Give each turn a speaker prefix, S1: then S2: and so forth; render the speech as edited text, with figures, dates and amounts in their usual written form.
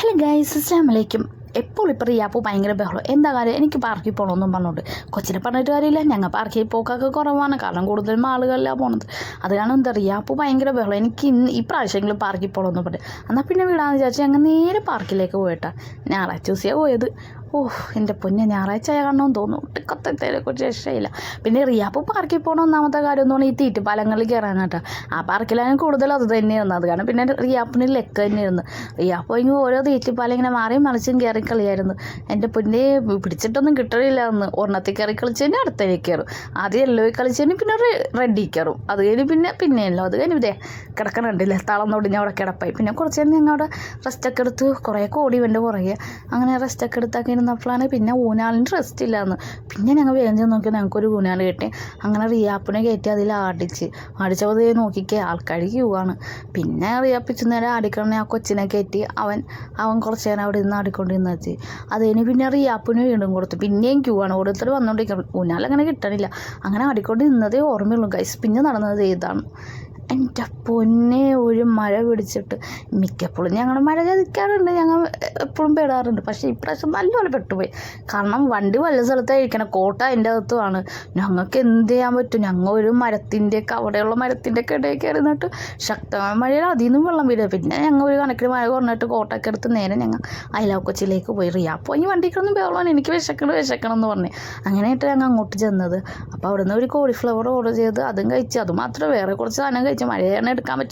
S1: Hello guys, അസ്സലാമു അലൈക്കും. എപ്പോൾ ഇപ്പോൾ റിയാപ്പ് ഭയങ്കര ബഹളം. എന്താ കാര്യം? എനിക്ക് പാർക്കിൽ പോകണമെന്നും പറഞ്ഞുകൊണ്ട് കൊച്ചിനെ പറഞ്ഞിട്ട് കാര്യമില്ല. ഞങ്ങൾ പാർക്കിൽ പോക്കൊക്കെ കുറവാണ്, കാരണം കൂടുതലും ആളുകളിലാണ് പോണത്. അത് കാരണം എന്താ റിയാപ്പ് ഭയങ്കര ബഹളം. എനിക്ക് ഈ പ്രാവശ്യമെങ്കിലും പാർക്കിൽ പോകണമെന്ന് പറഞ്ഞു. എന്നാൽ പിന്നെ വിടാമെന്ന് വിചാരിച്ചു ഞങ്ങൾ നേരെ പാർക്കിലേക്ക് പോയിട്ടാ. ഞായറാഴ്ച ദിവസമാണ് പോയത്. എൻ്റെ പൊന്നെ, ഞായറാഴ്ച കാണണമെന്ന് തോന്നുന്നു. ഒട്ടിക്കത്തേക്കുറിച്ച് രക്ഷയില്ല. പിന്നെ റിയാപ്പ് പാർക്കിൽ പോകണ ഒന്നാമത്തെ കാര്യം എന്ന് പറഞ്ഞാൽ ഈ തീറ്റുപാലങ്ങളിൽ കയറാനായിട്ടാ. ആ പാർക്കിലാണ് കൂടുതലും അത് തന്നെയായിരുന്നു. അത് കാരണം പിന്നെ റിയാപ്പിന് ലെക്ക് തന്നെയായിരുന്നു. റിയാപ്പ് കഴിഞ്ഞ് ഓരോ തീറ്റുപാലം ഇങ്ങനെ മാറിയും മറിച്ചും കയറി കളിയായിരുന്നു. എൻ്റെ പൊന്നെ, പിടിച്ചിട്ടൊന്നും കിട്ടണില്ല. എന്ന് ഒരെണ്ണത്തിൽ കയറി കളിച്ചതിന് അടുത്തേക്ക് കയറും. ആദ്യം യെല്ലോയിൽ കളിച്ചതിന് പിന്നെ റെഡിൽ കയറും. അത് കഴിഞ്ഞ് പിന്നെയല്ലോ. അത് കഴിഞ്ഞ് ഇതേ കിടക്കണുണ്ടല്ലേ, തളർന്നൊടിഞ്ഞ് അവിടെ കിടപ്പായി. പിന്നെ കുറച്ച് നേരം ഞങ്ങൾ അവിടെ റെസ്റ്റൊക്കെ എടുത്ത് കുറേ ഓടി എൻ്റെ പുറകെ അങ്ങനെ റെസ്റ്റൊക്കെ എടുത്തൊക്കെ ഇരുന്നപ്പോഴാണ് പിന്നെ ഊനാലിന് റെസ്റ്റ് ഇല്ലാന്ന്. പിന്നെ ഞങ്ങൾ വേഗം ചെന്ന് നോക്കി ഞങ്ങൾക്കൊരു ഊനാൽ കിട്ടി. അങ്ങനെ റിയാപ്പിനെ കയറ്റി അതിൽ അടിച്ചപ്പോൾ നോക്കിക്കേ ആൾക്കാർ ക്യൂ ആണ്. പിന്നെ റിയാപ്പിച്ച് നേരം ആടിക്കണേ ആ കൊച്ചിനെ കയറ്റി അവൻ കുറച്ച് നേരം അവിടെ നിന്ന് ആടിക്കൊണ്ടിരുന്ന വെച്ച്. അത് കഴിഞ്ഞ് പിന്നെ റിയാപ്പിന് വീണ്ടും കൊടുത്തു. പിന്നെയും ക്യൂ ആണ്, ഓരോരുത്തർ വന്നുകൊണ്ടിരിക്കണം. ഊനാലങ്ങനെ കിട്ടണില്ല. അങ്ങനെ ആടിക്കൊണ്ട് നിന്നതേ ഓർമ്മയുള്ളൂ ഗൈസ്. പിന്നെ നടന്നത് ഇതാണ്. എൻ്റെ പൊന്നെ, ഒരു മഴ പിടിച്ചിട്ട് മിക്കപ്പോഴും ഞങ്ങൾ മഴ ചതിക്കാറുണ്ട്, ഞങ്ങൾ എപ്പോഴും പെടാറുണ്ട്. പക്ഷേ ഇപ്രാവശ്യം നല്ലപോലെ പെട്ടുപോയി. കാരണം വണ്ടി വല്ല സ്ഥലത്തായിരിക്കണം, കോട്ട അതിൻ്റെ അകത്തുമാണ്. ഞങ്ങൾക്ക് എന്ത് ചെയ്യാൻ പറ്റും? ഞങ്ങൾ ഒരു അവിടെയുള്ള മരത്തിൻ്റെ ഒക്കെ ഇടയിൽ കയറി നിന്നിട്ട് ശക്തമായ മഴയിൽ അതിൽ നിന്നും വെള്ളം വീഴുക. പിന്നെ ഞങ്ങൾ ഒരു കണക്കിന് മഴ കുറഞ്ഞിട്ട് കോട്ടൊക്കെ എടുത്ത് നേരെ ഞങ്ങൾ അയലാക്കൊച്ചിലേക്ക് പോയി. റിയാപ്പ് ഈ വണ്ടിക്കൊന്നും ബഹളമാണ്, എനിക്ക് വിശക്കണം എന്ന് പറഞ്ഞ്. അങ്ങനെയായിട്ട് ഞങ്ങൾ അങ്ങോട്ട് ചെന്നത്. അപ്പോൾ അവിടെ നിന്ന് ഒരു കോളിഫ്ലവർ ഓർഡർ ചെയ്ത് അതും കഴിച്ച്. അത് മാത്രമേ, വേറെ കുറച്ച് സാധനം കഴിച്ച്. മഴയാണ് എടുക്കാൻ പറ്റില്ല.